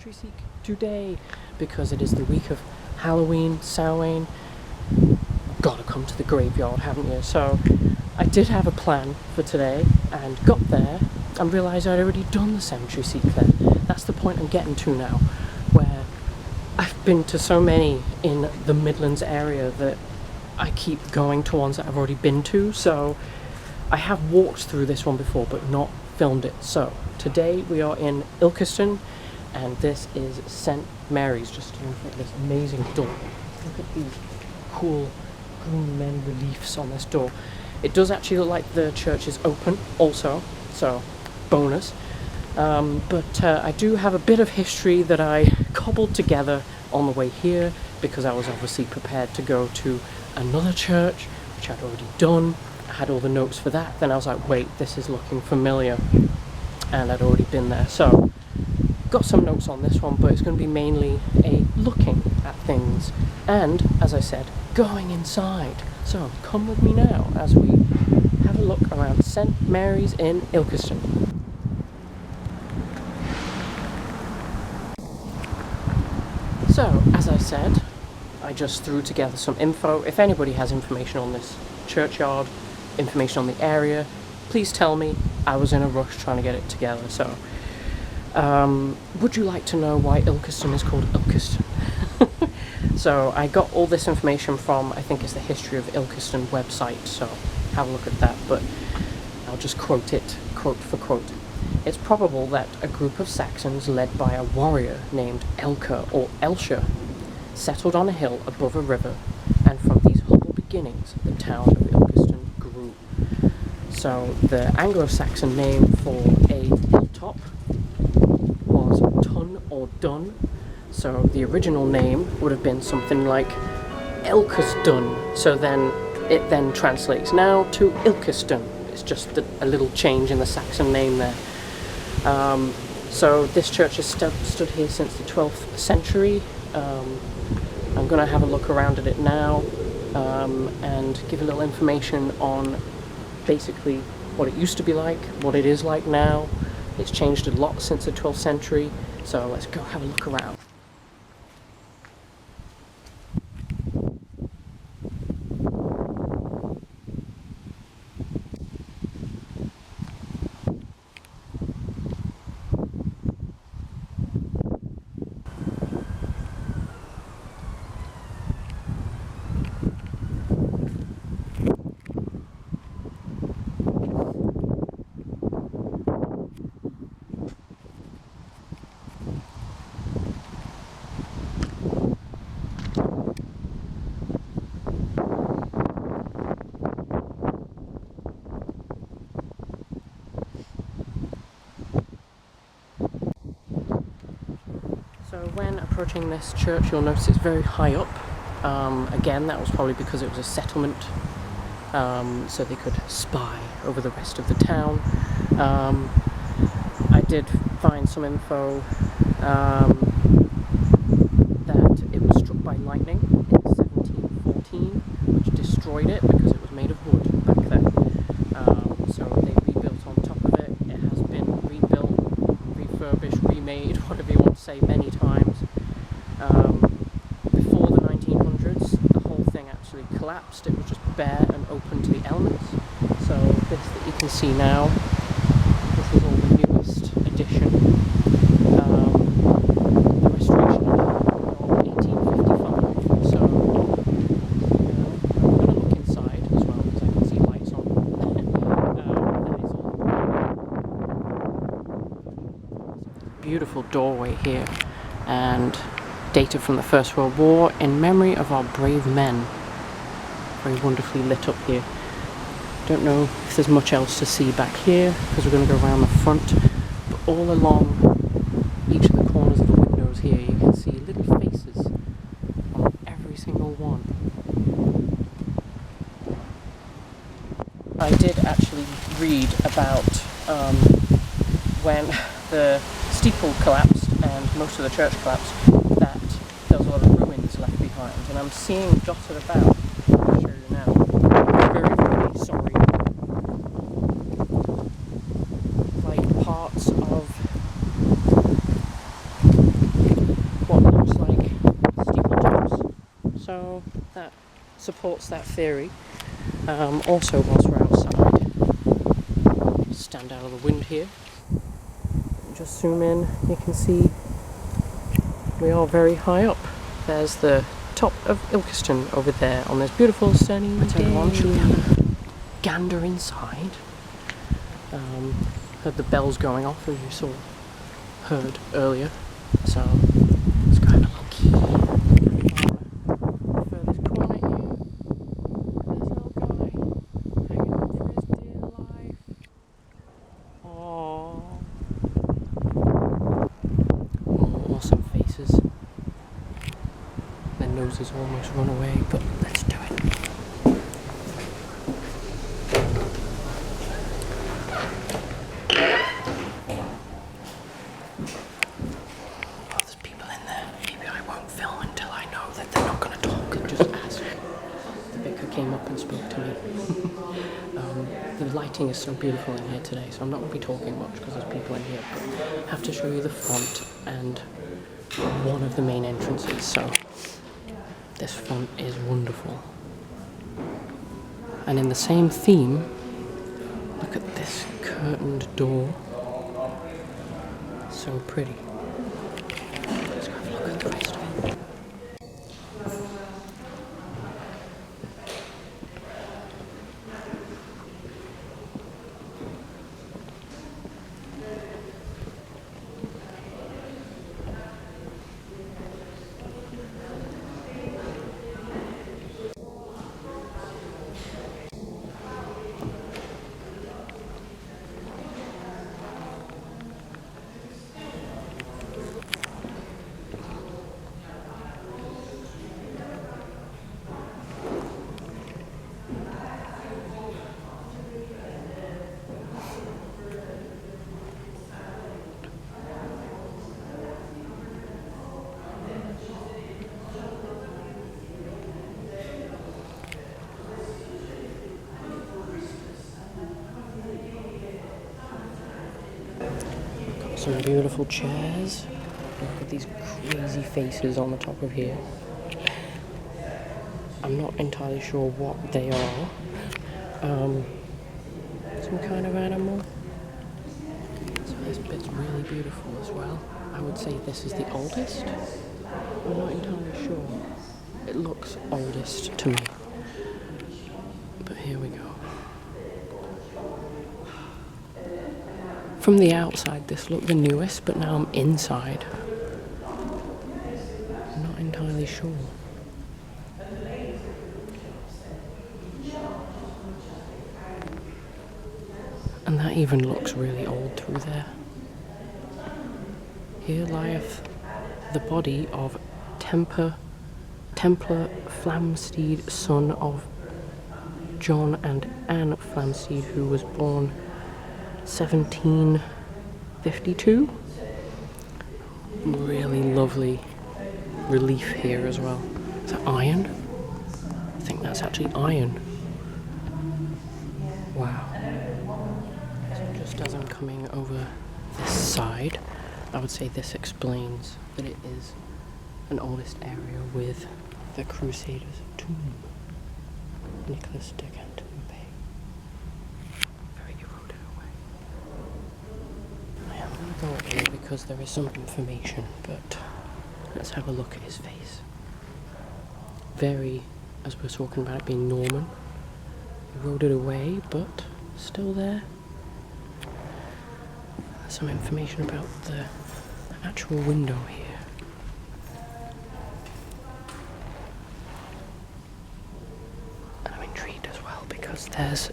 cemetery seek today because it is the week of Halloween, Samhain. Gotta come to the graveyard, haven't you? So I did have a plan for today and got there and realised I'd already done the cemetery seek there. That's the point I'm getting to now, where I've been to so many in the Midlands area that I keep going to ones that I've already been to. So I have walked through this one before but not filmed it. So today we are in Ilkeston and this is St Mary's, just in front of this amazing door. Look at these cool green men reliefs on this door. It does actually look like the church is open also, so bonus. But I do have a bit of history that I cobbled together on the way here because I was obviously prepared to go to another church, which I'd already done. I had all the notes for that. Then I was like, wait, this is looking familiar. And I'd already been there. So, got some notes on this one, but it's going to be mainly a looking at things. And, as I said, going inside. So, come with me now as we have a look around St Mary's in Ilkeston. So, as I said, I just threw together some info. If anybody has information on this churchyard, information on the area, please tell me. I was in a rush trying to get it together. So, would you like to know why Ilkeston is called Ilkeston? So, I got all this information from, I think it's the History of Ilkeston website, so have a look at that, but I'll just quote it, quote for quote. It's probable that a group of Saxons led by a warrior named Elka or Elsha settled on a hill above a river, and from these humble beginnings the town of Ilkeston grew. So the Anglo-Saxon name for a hilltop was Tun or Dun, so the original name would have been something like Ilkeston, so then it then translates now to Ilkeston. It's just a little change in the Saxon name there. So this church has stood here since the 12th century. I'm going to have a look around at it now and give a little information on basically what it used to be like, what it is like now. It's changed a lot since the 12th century, so let's go have a look around. So when approaching this church, you'll notice it's very high up. Again, that was probably because it was a settlement, so they could spy over the rest of the town. I did find some info that it was struck by lightning in 1714, which destroyed it because it was made of wood back then. So they rebuilt on top of it. It has been rebuilt, refurbished, remade, whatever you want to say, many times. Before the 1900s, the whole thing actually collapsed. It was just bare and open to the elements. So this that you can see now, this is all the newest addition. The restoration of 1855. So I'm going to look inside as well because I can see lights on. That is all. Beautiful doorway here, and dated from the First World War in memory of our brave men. Very wonderfully lit up here. Don't know if there's much else to see back here because we're going to go around the front, but all along each of the corners of the windows here you can see little faces on every single one. I did actually read about when the steeple collapsed and most of the church collapsed, that there was a lot of ruins left behind, and I'm seeing dotted about. I'll show you now. Very, very sorry. Like parts of So that supports that theory. Also, whilst we're outside, stand out of the wind here. Just zoom in, you can see we are very high up. There's the top of Ilkeston over there on this beautiful sunny day. Everyone, should we have a gander inside? Heard the bells going off as you heard earlier. So let's go have a look here. Furthest corner here. This little guy hanging on for his dear life. Aww. Awesome faces. Their noses almost run away, but let's do it. Came up and spoke to me. The lighting is so beautiful in here today, so I'm not going to be talking much because there's people in here, but I have to show you the front and one of the main entrances. So this front is wonderful. And in the same theme, look at this curtained door. So pretty. Let's go have a look at the rest of it. Some beautiful chairs. Look at these crazy faces on the top of here. I'm not entirely sure what they are. Some kind of animal. So this bit's really beautiful as well. I would say this is the oldest. I'm not entirely sure. It looks oldest to me. But here we go. From the outside, this looked the newest, but now I'm inside. I'm not entirely sure. And that even looks really old through there. Here lieth the body of Templar Flamsteed, son of John and Anne Flamsteed, who was born 1752. Really lovely relief here as well. Is that iron? I think that's actually iron. Wow. So just as I'm coming over this side, I would say this explains that it is an oldest area with the Crusaders' tomb. Nicholas de Canton. Go in because there is some information, but let's have a look at his face. Very, as we're talking about it being Norman, he rode it away, but still there. There's some information about the actual window here. And I'm intrigued as well because there's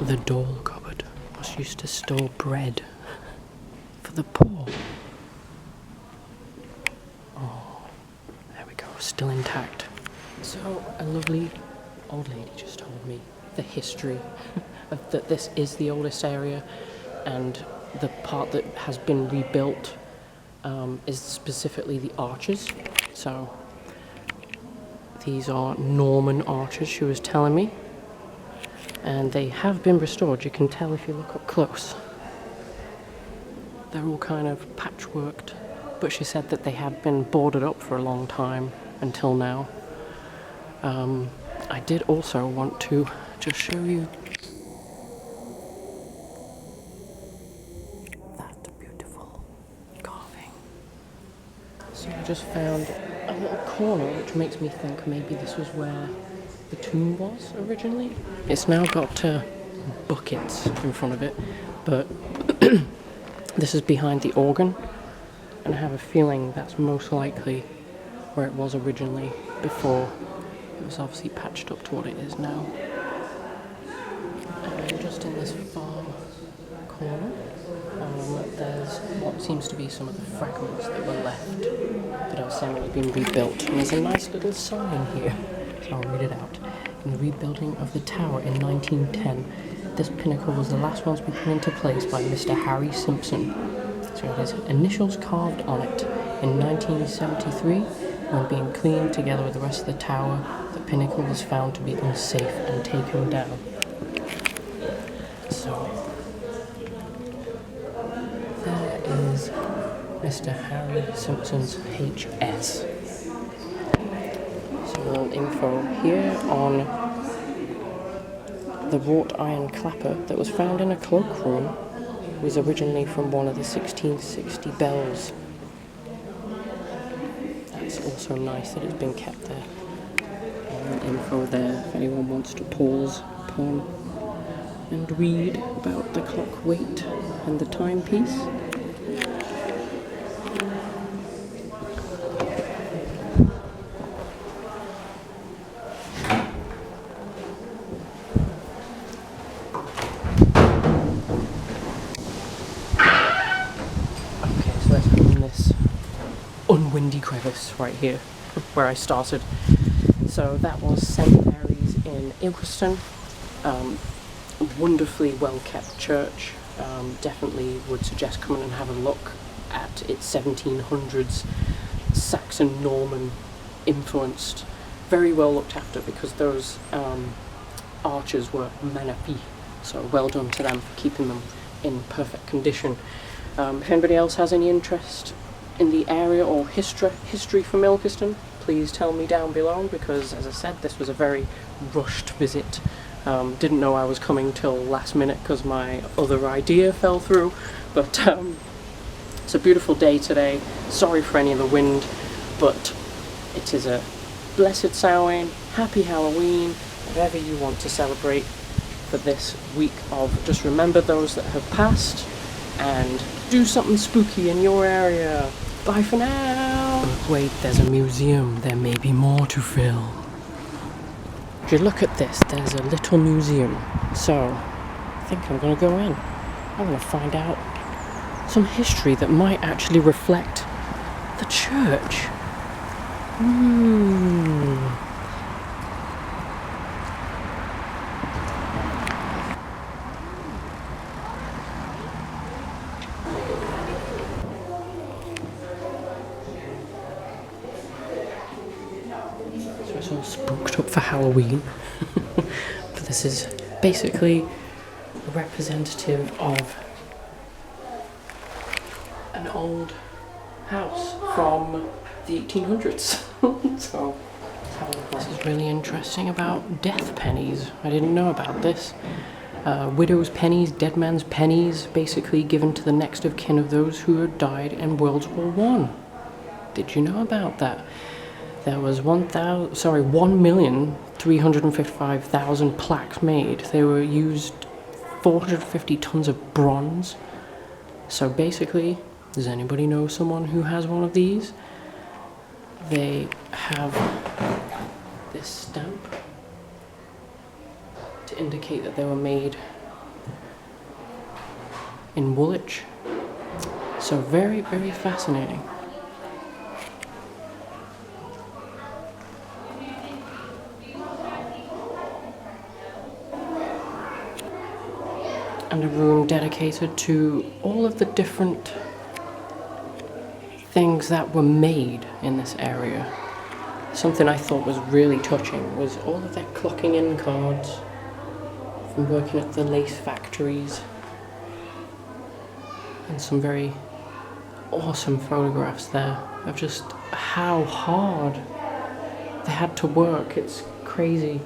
the doll cupboard was used to store bread for the poor. Oh, there we go, still intact. So a lovely old lady just told me the history of that this is the oldest area, and the part that has been rebuilt is specifically the arches. So these are Norman arches, she was telling me. and they have been restored. You can tell if you look up close. They're all kind of patchworked, but she said that they had been boarded up for a long time until now. I did also want to just show you that beautiful carving. So I just found a little corner which makes me think maybe this was where the tomb was originally. It's now got buckets in front of it, but this is behind the organ, and I have a feeling that's most likely where it was originally before it was obviously patched up to what it is now. And just in this far corner, there's what seems to be some of the fragments that were left that have suddenly been rebuilt. And there's a nice little sign here, so I'll read it out. In the rebuilding of the tower in 1910, this pinnacle was the last one to be put into place by Mr. Harry Simpson. So it has initials carved on it. In 1973, when being cleaned together with the rest of the tower, the pinnacle was found to be unsafe and taken down. So there is Mr. Harry Simpson's HS. Some little info here on the wrought iron clapper that was found in a cloakroom. Was originally from one of the 1660 bells. That's also nice that it's been kept there. Info there if anyone wants to pause upon and read about the clock weight and the timepiece. Unwindy crevice right here where I started. So that was St. Mary's in Ilkeston. Wonderfully well kept church. Definitely would suggest coming and have a look at its 1700s Saxon Norman influenced, very well looked after, because those arches were magnifiques, so well done to them for keeping them in perfect condition. If anybody else has any interest in the area or history from Ilkeston, please tell me down below, because as I said, this was a very rushed visit. Didn't know I was coming till last minute because my other idea fell through, but it's a beautiful day today. Sorry for any of the wind, but it is a blessed Samhain, happy Halloween, whatever you want to celebrate for this week of. Just remember those that have passed and do something spooky in your area. Bye for now. But wait, there's a museum. There may be more to fill. If you look at this, there's a little museum. So, I think I'm going to go in. I want to find out some history that might actually reflect the church. So it's all spooked up for Halloween. But this is basically representative of an old house from the 1800s. So this is really interesting about death pennies. I didn't know about this. Widow's pennies, dead man's pennies, basically given to the next of kin of those who had died in World War I. Did you know about that? There was 1,355,000 plaques made. They were used 450 tons of bronze. So basically, does anybody know someone who has one of these? They have this stamp to indicate that they were made in Woolwich. So very, very fascinating. And a room dedicated to all of the different things that were made in this area. Something I thought was really touching was all of their clocking in cards from working at the lace factories, and some very awesome photographs there of just how hard they had to work. It's crazy.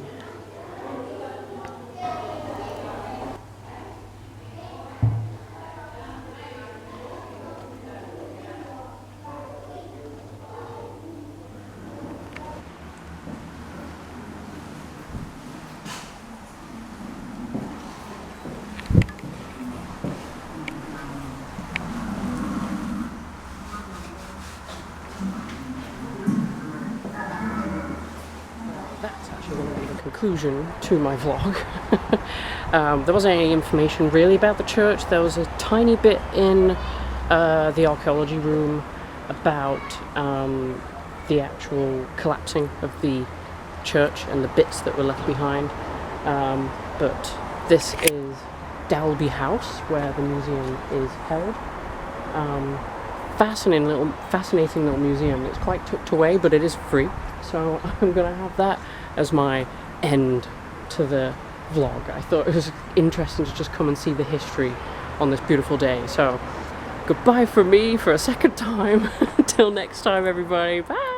That's actually going to be the conclusion to my vlog. There wasn't any information really about the church. There was a tiny bit in the archaeology room about the actual collapsing of the church and the bits that were left behind. But this is Dalby House, where the museum is held. Fascinating little museum. It's quite tucked away, but it is free. So I'm gonna have that as my end to the vlog. I thought it was interesting to just come and see the history on this beautiful day. So goodbye from me for a second time. Until next time, everybody. Bye.